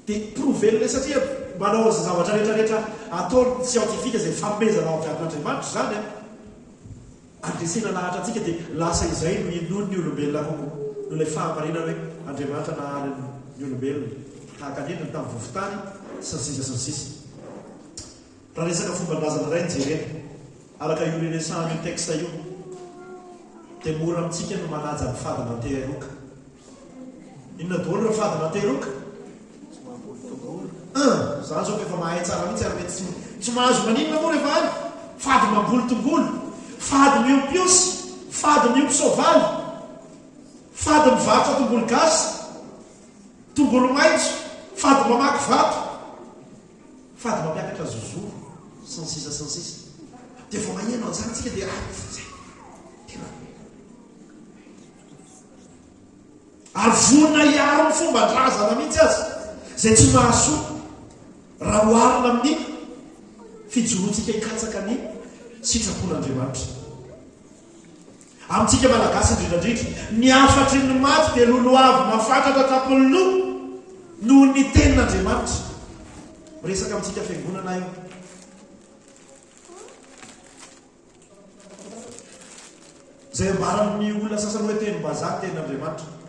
dia provele satria manao za zavatra rehetrarehetra atao sientifika zay famezana ao aviatin'andriamanitra zany andresena nahatra antsika dia lasa izay no inony ny olombelona koko no ilay fahamarinana hoe andriamanitra nahary ny olombelona tahaka ny endriny tamin'ny vovotany sy ny sisa sy ny sisa raha resaka fomban-drazana ray ny jerena araka io renesana io texte io dia mora amintsika no manaja ny fady nantehiroka inona daholo reo fady nantehiroka zany zao efa mahay tsara mihitsy ary mety tsy mahazo maninona moa rehefa any fady mamboly tongolo fady miompiosy fady miompy sovaly fady mivarotra tongolo gasy tongolo maitso fady mamaky vato fady mampiakatra zozoro sy ny sisa sy ny sisa dia vao magneno anjany tsika dia ary vonina hiaro ny fomban-drazana mihitsy azy zay tsy mahasoa raha hoarina amin'ny fijoroantsika hikatsaka ny sitrapon'andriamanitra amintsika malagasy indrindrandrindra ny afatry ny maty dia lolo avy mafatratra tapollo noho ny tenin'andriamanitra miresaka amintsika fiangonana io zay ambaran'ny olona sasany hoe tenim-bazany tenin'andriamanitra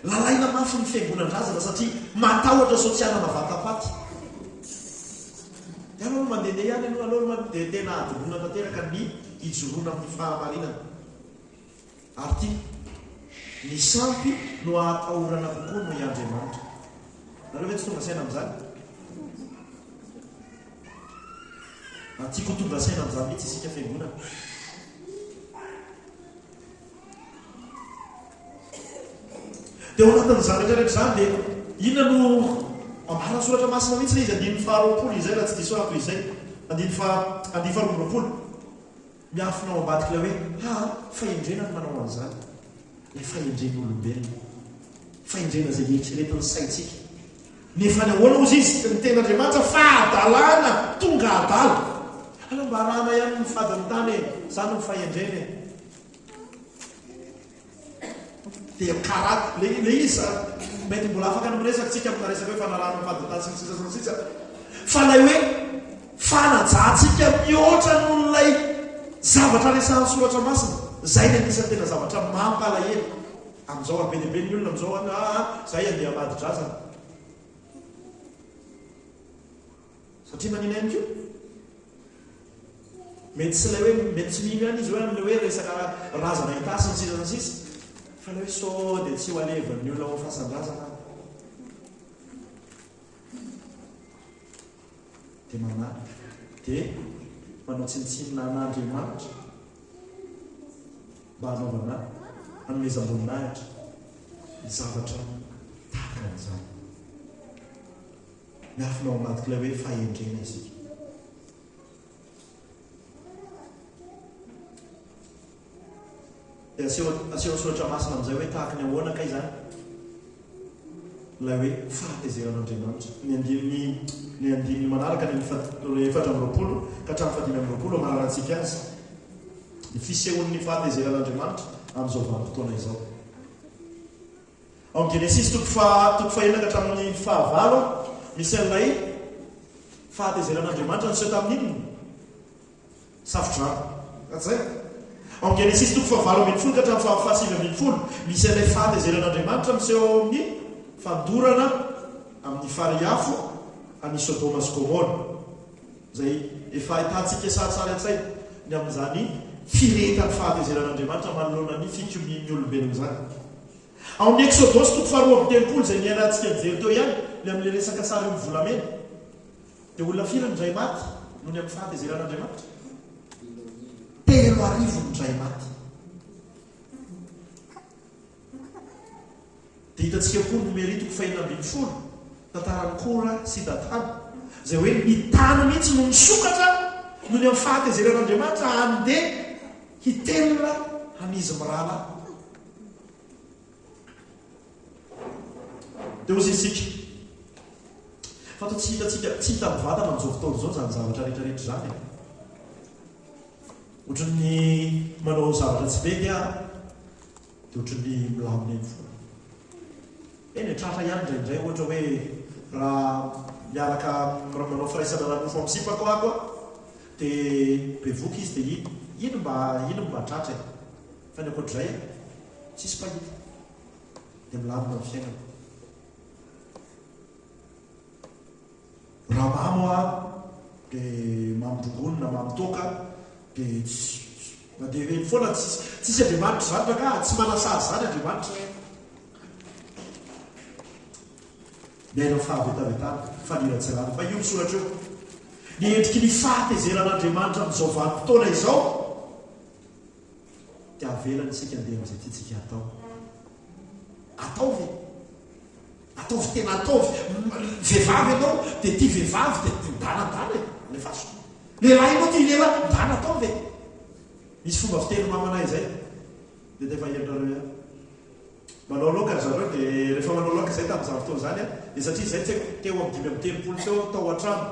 lalaina mafy ny fiangonan-drazana satria matahotra sosiana mavatapaty ianao no mandehandeha ihany ianao aloha dia tena adorona tanteraka ny hijoroana amin'ny fahamarinana ary ty ny sampy no ahatahorana kokoa no iandriamanitra nareo ve tsy tonga saina amin'izany tiako tonga saina amin'izany mihitsy isika fiangonana dia ho anatin'izany rehetrarehetra zany dia inona no ambara soratra masina mihitsy le izy andiny faharoapolo izay raha tsy diso ako izay andiny faharoapolo miafinao ambadika ilay hoe fahendrena no manao an'izany ilay fahendrena olombelona fahendrena zay eritreretiny saintsika nefa ny ahoana ozy izy ny ten'andriamanitra fahadalana tonga adala ala mba rana ihany ny fady ny tany zany ny fahendrena dia karaty le izy mety mbola afaka ny miresaka tsika amina resaka hoe fanarana faditany sy nisisasysisa fa lay hoe fanajantsika mihoatra nohon'ilay zavatra resahan'ny soratra masina zay ny anisany tena zavatra mampalahelo amin'izao abe dehibe ny olona am'izao any zay andeha amadi-drazana satria manina ihany ko mety sy lay hoe mety tsy mino ihany izy hoe am'le hoe resaka razana hitasy ny sisa sisa fa la hoe so dia tsy ho alevan'ny olona ho fasan-drazana dia manarika dia manao tsinitsinina an'andriamanitra mba hanaovana hanomezam-boninahitra ny zavatra tahaka an'izany miafinao amadiky ilay hoe fahendrena isika dia aseho soratra masina amin'izay hoe tahaka ny ahoana kay zany ilay hoe fahatezeran'andriamanitra ny andiny manaraka ny efatra am'roapolo ka hatramin'ny fadimy am'roapolo manaratsika azy ny fisehoan'ny fahatezeran'andriamanitra amin'izao vanim-potoana izao ao Genesis toko fahenina ka hatramin'ny fahavalo misy an'ilay fahatezeran'andriamanitra niseho tamin'inony safodrano katzay ao Genesis toko fahavalo ambin'ny folo ka hatramin'ny fahasivy ambin'ny folo misy an'ilay fahatezeran'andriamanitra miseho amin'ny fandorana amin'ny fariafo any Sodoma sy Gomora zay efa ahitantsika saritsary an-tsay ny amin'izany firetan'ny fahatezeran'andriamanitra manoloana ny fikomian'ny olombelona zany ao amin'ny Exodosy toko faharoa amby telopolo zay niarantsika mijery teo ihany le amin'le resaka sary io volamena dia olona firy ny dray maty noho ny amin'ny fahatezeran'andriamanitra 3,000 ny dray maty dia hitantsika koa numéri toko fahenina ambin'ny folo tantarany Kora sy Datana zay hoe ny tany mihitsy no misokatra noho ny amin'ny fahatezeran'andriamanitra andeha hitelona hanizy mirala dia ozy isika fa to tsy hita mivantana amin'izao fotoana izao zany zavatra rehetrarehetra zany ohatran'ny manao zavatra tsy mety a dia ohatran'ny milamina eny foana eny tratra ihany indraindray ohatra hoe raha miaraka raha manao firaisana ranofo am'sipako ako a dia bevoka izy dia ino mba tratra e fa ny akoatr'izay tsisy pahita dia milamina ny fiainana raha mamo a dia mamidrongonina mamitoka dia mandeha eny foana tsisy andriamanitra zany fa ka tsy manasazy zany andriamanitra miaina fahavetavetana faniratsirana fa io misoratra eo ny endriky ny fahatezeran'andriamanitra amin'izao vanim-potoana izao dia avelany isika andeha amin'izay tiatsika ataovy tena ataovy vehivavy ianao dia tia vehivavy dia midanadana lefaso lehilahy ianao tia lehilahy midana ataovy misy fomba fiteny mamanay zay dia tefa henonareo manao loka zareo dia rehefa manao loka zay tamin'izany fotoana zany a dia satria zay tsaiko teo amin'ny 5 teo tao an-trano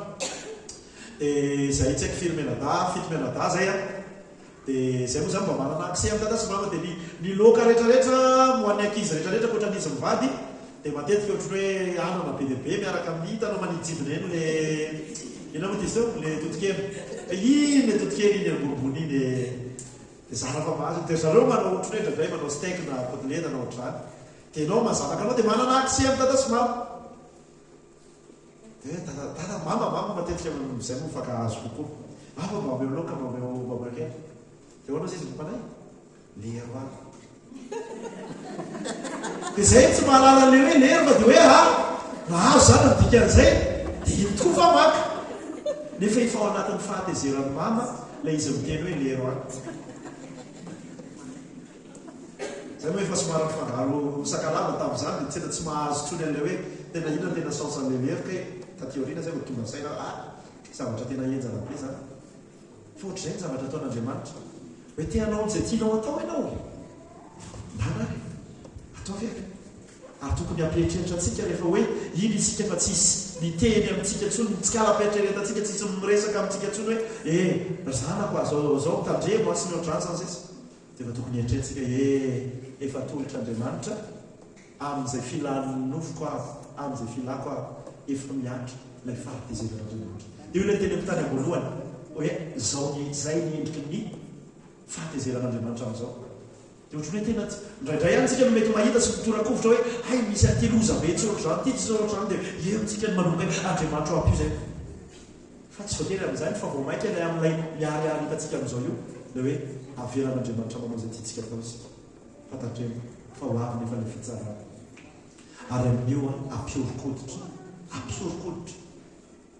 dia zay tsaiko fito menada zay a dia zay moa zany mba manana akse amin'ny tata sy mama dia ny loka rehetrarehetra moan'ny ankizy rehetrarehetra koatran'izy mivady dia matetika ohatry hoe anana be lehibe miaraka amin'ny hitanao manijidina eny le ina moa tizy teo le totokely iny le totokely iny ambonimbony iny dia zara fa mahazo dia zareo manao ohatry hoe indraindray manao steak na côtelette na ohatrany dia ianao mazavaka anao dia manana akse amin'ny tata sy mama dia tata mama matetika zay moa mifakahazo kokoa mama mameo loka mameo kely dia hoanao zay izy mpanay lero any dia zay tsy mahalala le hoe lero fa dia hoe nahazo zany midika an'izay dia ino tokoa fa maka nefa efa ao anatin'ny fahatezerany mama lay izy miteny hoe lero any zay moa efa somary mifangaro sakalava tamin'izany dia tsena tsy mahazo tsony an'ilay hoe tena inona tena sansan'le lero ka tatioriana zay vao tonga n'saina zavatra tena enjana be zany fa ohatr'izay ny zavatra ataon'andriamanitra hoe teanao n'izay tianao atao ianao manary ataovy ary tokony ampieritreritra antsika rehefa hoe iny isika fa tsisy niteny amintsika ntsony tsikala ampieritreretatsika tsisy miresaka amintsika ntsony hoe zanako zao tandremo asy ny oatrany zany zay dia fa tokony eritreritsika efa tolotr'andriamanitra amin'izay filany nofoko avy amin'izay filako avy efa miantra ilay fahatezeran'andriamanitra dia io ilay teny amin'ny tany amboalohany hoe zay ny endriky ny fahatezeran'andriamanitra amin'izao dia ohatrany hoe tena indraindray any tsika no mety mahita sy mitorakovitra hoe hay misy anteloza be tsy ohatr'izany ty tsy ohatr'izany dia eo tsika ny manonga andriamanitra ao ampio zay fa tsy voatery amin'izany fa vao mainka ilay amin'ilay miariary hitantsika amin'izao io dia hoe avelan'andriamanitra manao izay tiatsika atao izy fantatremo fa ho avy nefa ilay fitsarana ary amin'io ampiorokoditra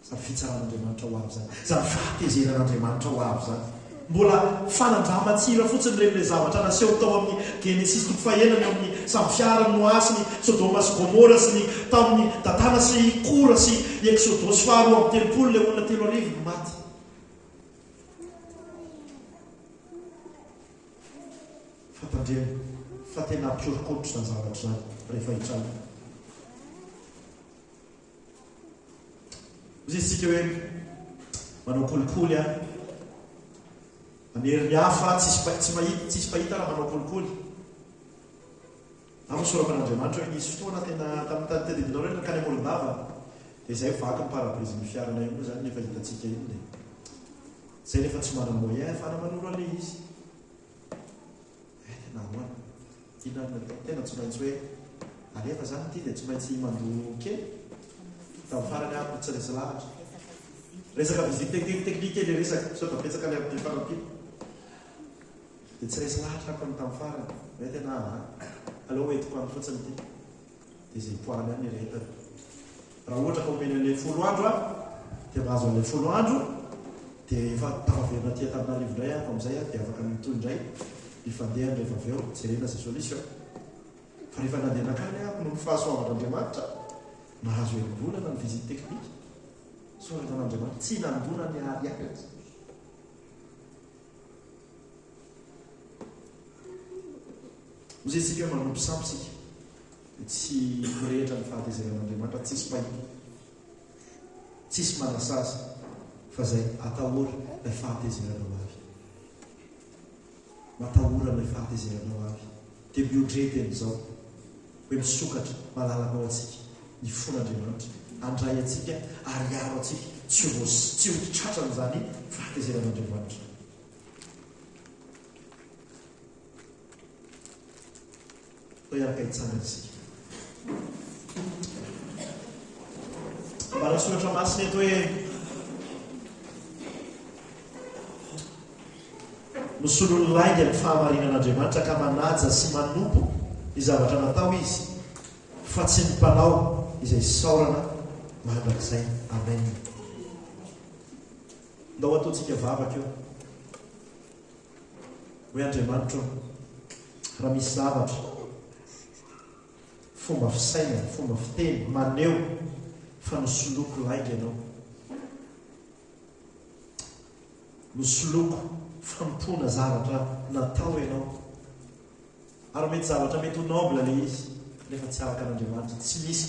zany fitsaran'andriamanitra ho avy zany zany fahatezeran'andriamanitra ho avy zany mbola fanandramatsira fotsiny ren'ilay zavatra naseho tao amin'ny genesis 1 eo amin'ny samy fiarany noasy ny sodoma sy gomora sy ny tamin'ny datana sy kora sy exodosy 4 le olona 3 no maty fatandremo fa tena ampiorokoditra zany zavatra zany rehefa hitrana izy tsika hoe manao kolikoly a manery ny hafa tsisy pahita raha manao kolikoly amasorapan'andriamanitra hoe nisy fotoana tena tamin'ny tadidinao reny kany amolondava dia zay vaky ny parabrise ny fiarana io moa zany nefa hitatsika iny dia zay nefa tsy manana moyen fana manoro ale izy tena hoana tena tsy maintsy hoe alefa zany ty dia tsy maintsy mandoa kely tamin'ny farany ako tsy resy lahatra resaka visite teknika ely resaka so da petsaka le amin'ny farampito dia tsy resy lahatra ako ny tamin'ny farany hoe tena aleo hoentiko any fotsiny ty dia zay poany any retany raha ohatra ka omeny an'ilay 10 andro a dia mahazo an'ilay 10 andro dia efa tafaverina tia tamina livondray ako amin'izay a dia afaka mitoy indray ifandehany rehefa avy eo jerena zay solution fa rehefa nandeha nakany ako no mifahasoavan'andriamanitra nahazo embonana ny visite teknika soravan'andriamanitra tsy nandona ny ary akatra ozay tsika hoe manompo sampysika dia tsy mirehetra ny fahatezeran'andriamanitra tsisy pahita tsisy manasazy fa zay atahory lay fahatezerana ho avy matahora ilay fahatezeranao avy dia miodrety an'izao hoe misokatra malalaka ao atsika ny fon'Andriamanitra andray atsika ary aro atsika tsy ho tratrany fahatezeran'Andriamanitra. Iaraka hitsangana isika mbala soratra masina eto hoe misolony lainga ny fahamarinan'Andriamanitra ka manaja sy manompo ny zavatra natao izy fa tsy ny mpanao izay saorana mandrakizay. Amen. Ndao ataontsika vavaka eo hoe Andriamanitra raha misy zavatra fomba fisaina fomba fiteny maneho fa nosoloko lainga ianao, nosoloko fampona zavatra natao ianao ary mety zavatra mety ho noble le izy nefa tsy araka an'Andriamanitra tsy misy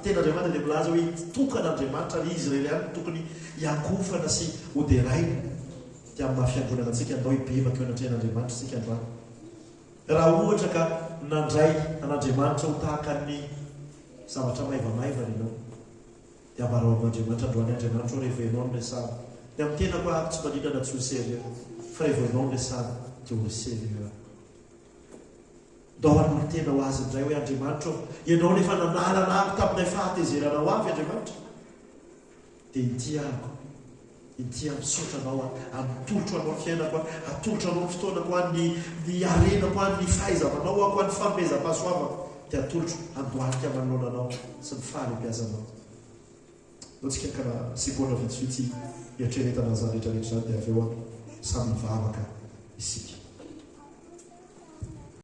ten'Andriamanitra dia milaza hoe tokan'Andriamanitra le izy rely any tokony hiakofana sy hoderaina dia amin'ny mahafiangonana antsika andao hibebaka eo anatrehan'Andriamanitra tsika androany. Raha ohatra ka nandray an'Andriamanitra ho tahaka ny zavatra maivamaivana ianao dia abarao amin'Andriamanitra androany Andriamanitra rehefa ianao no resana dia amin'ny tena koa tsy maninana tsy hosery fa rehefa ianao no resana dia hosery ndao ary tena ho azy indray hoe Andriamanitra ianao nefa nanalana aby taminay fahatezeranao avy Andriamanitra dia ity ahako ity misotra anao amitolotra anao fiainako atolotra anao fotoanako ny arenako ny fahaizamanao ako ny famezam-pahasoavako dia atolotra andohanika manonanao sy ny fahalembiazanao. Nao tsika kana sekonda vitsivitsy hiatrenetana zany rehetrarehetra zany dia avy eo samy mivavaka isika.